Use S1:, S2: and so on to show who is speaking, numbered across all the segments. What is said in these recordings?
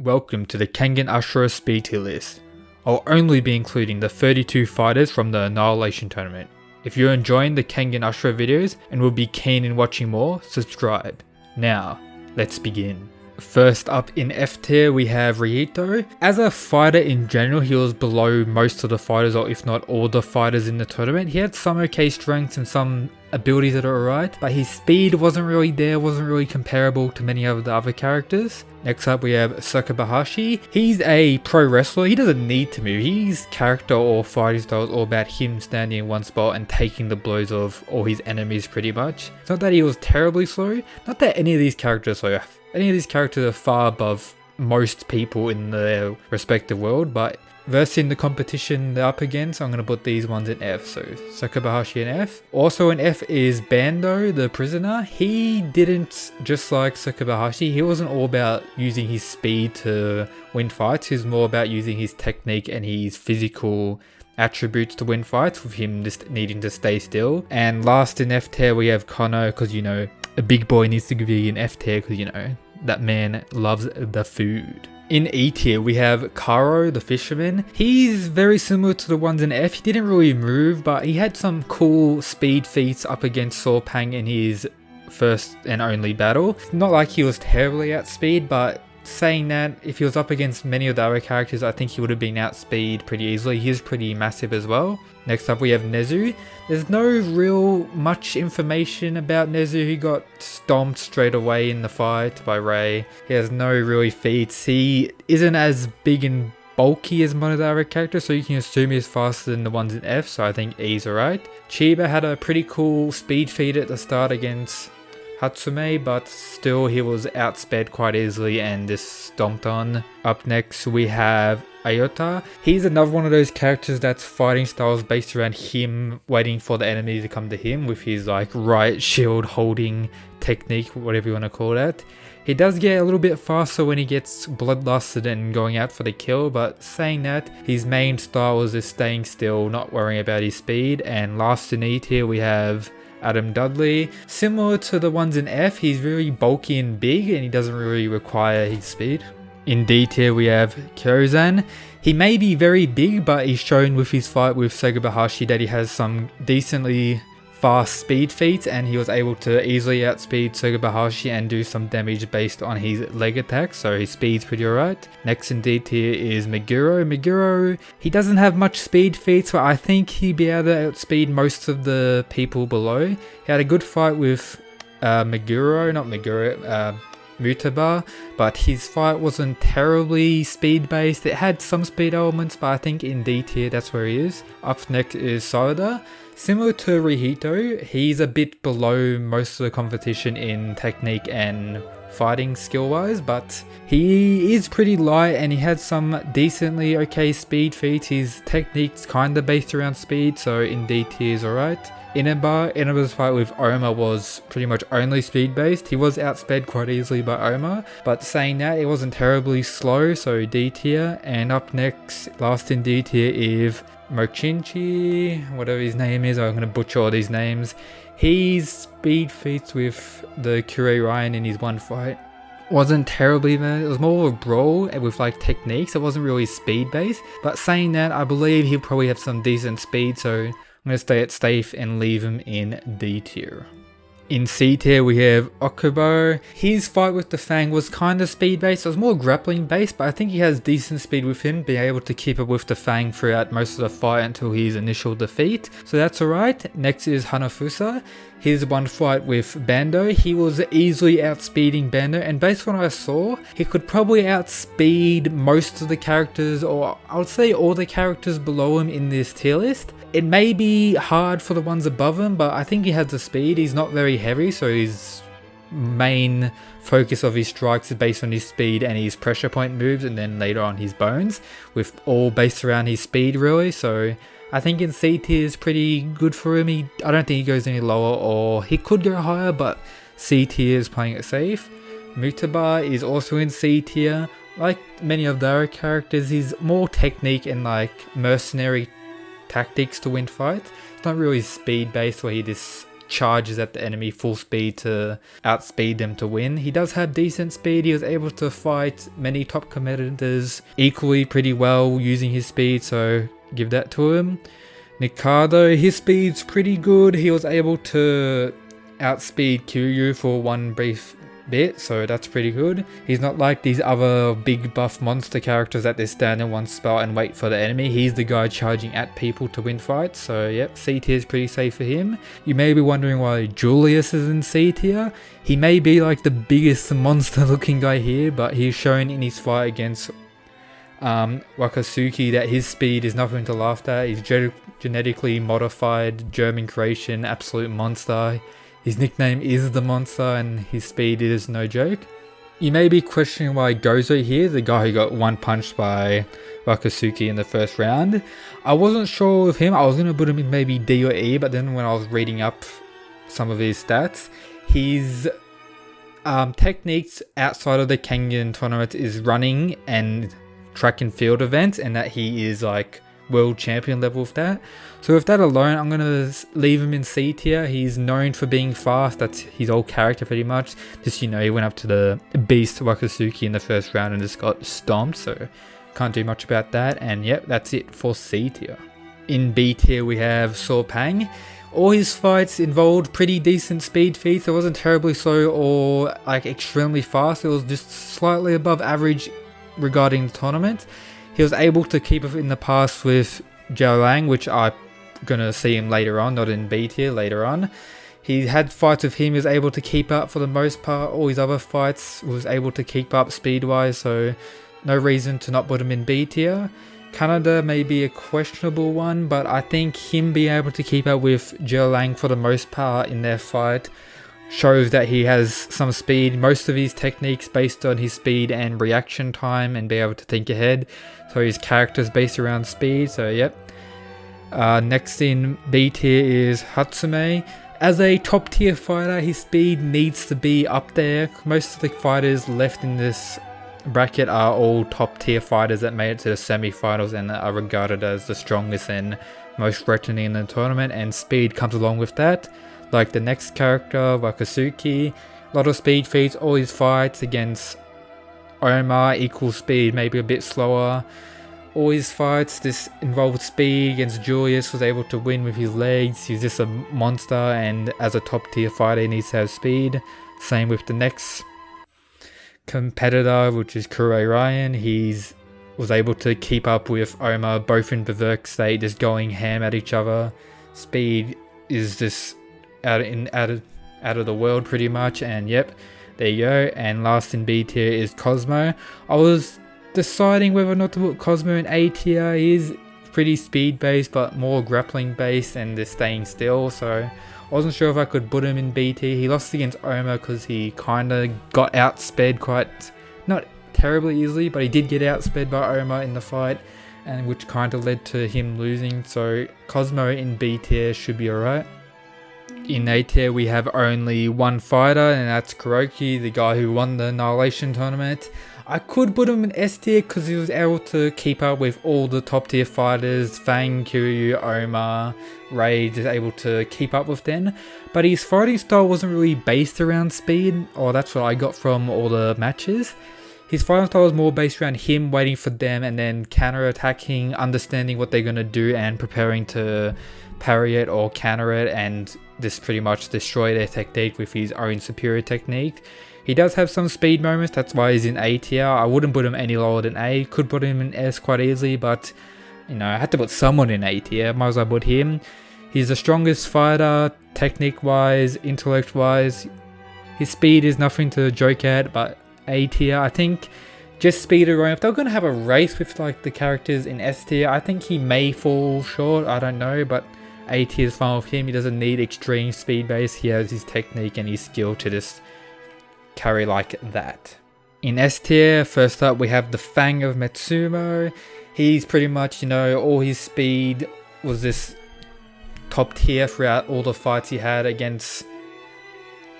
S1: Welcome to the Kengan Ashura speed tier list. I'll only be including the 32 fighters from the Annihilation tournament. If you're enjoying the Kengan Ashura videos and will be keen in watching more, subscribe. Now, let's begin. First up in F tier we have Ryito. As a fighter in general, he was below most of the fighters, or if not all the fighters in the tournament. He had some okay strengths and some abilities that are alright, but his speed wasn't really there, wasn't really comparable to many of the other characters. Next up we have Kirby Hoshi. He's a pro wrestler, he doesn't need to move. His character or fighting style is all about him standing in one spot and taking the blows of all his enemies pretty much. It's not that he was terribly slow, not that any of these characters are slow. Any of these characters are far above most people in their respective world, but versing the competition they're up against, I'm going to put these ones in F. So Kirby Hoshi in F. Also in F is Bando, the prisoner. He didn't, just like Kirby Hoshi, he wasn't all about using his speed to win fights. He was more about using his technique and his physical attributes to win fights, with him just needing to stay still. And last in F tier we have Kono, because you know, a big boy needs to be in F tier because you know, that man loves the food. In E tier we have Kuro the Fisherman. He's very similar to the ones in F. He didn't really move, but he had some cool speed feats up against Sorpang in his first and only battle. Not like he was terribly outspeed, but saying that, if he was up against many of the other characters, I think he would have been outspeed pretty easily. He is pretty massive as well. Next up we have Nezu. There's no real much information about Nezu. He got stomped straight away in the fight by Ray. He has no really feats. He isn't as big and bulky as one of the other characters, so you can assume he's faster than the ones in F, so I think E's alright. Chiba had a pretty cool speed feat at the start against Hatsume, but still he was outsped quite easily and just stomped on. Up next we have Ayota. He's another one of those characters that's fighting styles based around him waiting for the enemy to come to him with his like right shield holding technique, whatever you want to call that. He does get a little bit faster when he gets bloodlusted and going out for the kill, but saying that, his main style is just staying still, not worrying about his speed. And last in E tier we have Dudley. Similar to the ones in F, he's really bulky and big and he doesn't really require his speed. In D tier we have Kyozan. He may be very big, but he's shown with his fight with Kirby Hoshi that he has some decently fast speed feats, and he was able to easily outspeed Kirby Hoshi and do some damage based on his leg attacks, so his speed's pretty alright. Next in D tier is Meguro. Meguro, he doesn't have much speed feats, but I think he'd be able to outspeed most of the people below. He had a good fight with Mutaba, but his fight wasn't terribly speed based. It had some speed elements, but I think in D tier that's where he is. Up next is Soda. Similar to Ryito, he's a bit below most of the competition in technique and fighting skill wise, but he is pretty light and he had some decently okay speed feats. His technique's kinda based around speed, so in D tier is alright. Inaba's fight with Oma was pretty much only speed based. He was outsped quite easily by Oma, but saying that, it wasn't terribly slow, so D tier. And up next, last in D tier is Mochinchi, whatever his name is, I'm going to butcher all these names. His speed feats with the Kure Ryan in his one fight wasn't terribly bad. It was more of a brawl with like techniques. It wasn't really speed based, but saying that, I believe he'll probably have some decent speed, so I'm going to stay it safe and leave him in D tier. In C tier we have Okubo. His fight with the Fang was kind of speed based. It was more grappling based, but I think he has decent speed with him, being able to keep up with the Fang throughout most of the fight until his initial defeat, so that's alright. Next is Hanabusa. His one fight with Bando, he was easily outspeeding Bando, and based on what I saw, he could probably outspeed most of the characters, or I would say all the characters below him in this tier list. It may be hard for the ones above him, but I think he has the speed. He's not very heavy, so his main focus of his strikes is based on his speed and his pressure point moves, and then later on his bones, with all based around his speed really. So I think in C tier is pretty good for him. I don't think he goes any lower, or he could go higher, but C tier is playing it safe. Mutaba is also in C tier. Like many of the other characters, he's more technique and like mercenary tactics to win fights. It's not really speed based where he just charges at the enemy full speed to outspeed them to win. He does have decent speed. He was able to fight many top competitors equally pretty well using his speed, so give that to him. Nikado, his speed's pretty good. He was able to outspeed Kiryu for one brief bit, so that's pretty good. He's not like these other big buff monster characters that they stand in one spot and wait for the enemy. He's the guy charging at people to win fights, so yep, C tier is pretty safe for him. You may be wondering why Julius is in C tier. He may be like the biggest monster looking guy here, but he's shown in his fight against Wakatsuki that his speed is nothing to laugh at. He's genetically modified German creation, absolute monster. His nickname is the monster and his speed is no joke. You may be questioning why Gozo here, the guy who got one punched by Wakatsuki in the first round. I wasn't sure of him. I was going to put him in maybe D or E, but then when I was reading up some of his stats, his techniques outside of the Kengan tournament is running and track and field events, and that he is like world champion level with that. So with that alone, I'm gonna leave him in C tier. He's known for being fast. That's his old character pretty much. Just, you know, he went up to the beast Wakatsuki in the first round and just got stomped, so can't do much about that. And yep, that's it for C tier. In B tier we have Pang. All his fights involved pretty decent speed feats. It wasn't terribly slow or like extremely fast. It was just slightly above average regarding the tournament. He was able to keep up in the past with Jiao Lang, which I'm gonna see him later on, not in B tier, later on. He had fights with him, he was able to keep up for the most part. All his other fights was able to keep up speed wise, so no reason to not put him in B tier. Canada may be a questionable one, but I think him being able to keep up with Jiao Lang for the most part in their fight shows that he has some speed. Most of his techniques based on his speed and reaction time and be able to think ahead. So his character's based around speed, so yep. Next in B tier is Hatsume. As a top tier fighter, his speed needs to be up there. Most of the fighters left in this bracket are all top tier fighters that made it to the semi-finals and are regarded as the strongest and most threatening in the tournament, and speed comes along with that. Like the next character, Wakatsuki, a lot of speed feats. All his fights against Omar equal speed, maybe a bit slower. All his fights this involved speed. Against Julius was able to win with his legs. He's just a monster, and as a top tier fighter he needs to have speed. Same with the next competitor, which is Kuro Ryan. He's was able to keep up with Omar both in berserk state, just going ham at each other. Speed is just out of the world pretty much, and yep, there you go. And last in B tier is Cosmo. I was deciding whether or not to put Cosmo in A tier. He is pretty speed based but more grappling based and just staying still, so I wasn't sure if I could put him in B tier. He lost against Omar because he kinda got outsped quite, not terribly easily, but he did get outsped by Omar in the fight, and which kinda led to him losing. So Cosmo in B tier should be alright. In A tier we have only one fighter, and that's Kuroki, the guy who won the Annihilation tournament. I could put him in S tier because he was able to keep up with all the top tier fighters, Fang, Kiryu, Omar, Ray, just able to keep up with them. But his fighting style wasn't really based around speed, or that's what I got from all the matches. His fighting style was more based around him waiting for them and then counter attacking, understanding what they're going to do and preparing to parry it or counter it, and just pretty much destroy their technique with his own superior technique. He does have some speed moments, that's why he's in A tier. I wouldn't put him any lower than A, could put him in S quite easily, but you know, I had to put someone in A tier, might as well put him. He's the strongest fighter, technique wise, intellect wise. His speed is nothing to joke at, but A tier. I think just speed alone, if they're going to have a race with like the characters in S tier, I think he may fall short, I don't know, but A tier is fine with him. He doesn't need extreme speed base, he has his technique and his skill to just carry like that. In S tier, first up we have the Fang of Matsumo. He's pretty much, you know, all his speed was this top tier throughout all the fights he had against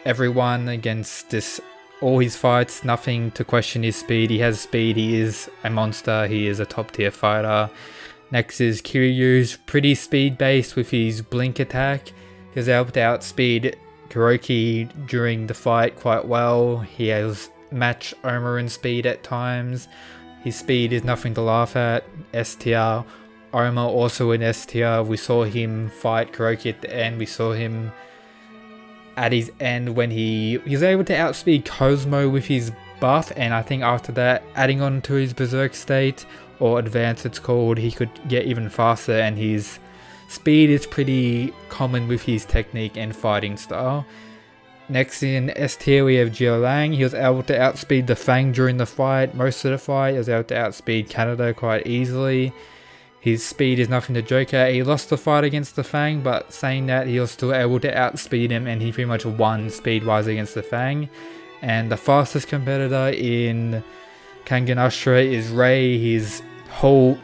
S1: everyone, against this all his fights, nothing to question his speed. He has speed, he is a monster, he is a top tier fighter. Next is Kiryu's pretty speed based with his blink attack. He was able to outspeed Kuroki during the fight quite well. He has matched Omar in speed at times. His speed is nothing to laugh at. S tier. Omar also in S tier. We saw him fight Kuroki at the end. We saw him at his end when he was able to outspeed Cosmo with his buff, and I think after that, adding on to his Berserk state, or Advance it's called, he could get even faster, and his speed is pretty common with his technique and fighting style. Next in S tier we have Jiao Lang. He was able to outspeed the Fang during the fight, most of the fight. He was able to outspeed Canada quite easily. His speed is nothing to joke at. He lost the fight against the Fang, but saying that, he was still able to outspeed him, and he pretty much won speed-wise against the Fang. And the fastest competitor in Kengan Ashura is Ray. His whole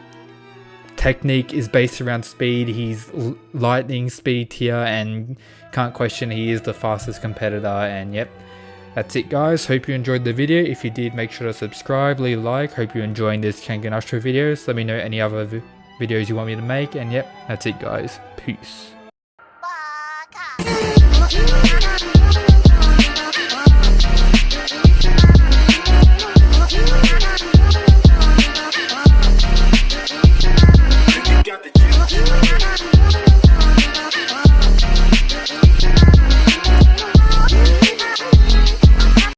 S1: technique is based around speed. He's lightning speed tier, and can't question he is the fastest competitor. And yep, that's it guys. Hope you enjoyed the video. If you did, make sure to subscribe, leave a like. Hope you're enjoying this Kengan Ashura videos. Let me know any other videos you want me to make. And yep, that's it guys. Peace.
S2: Got the juice.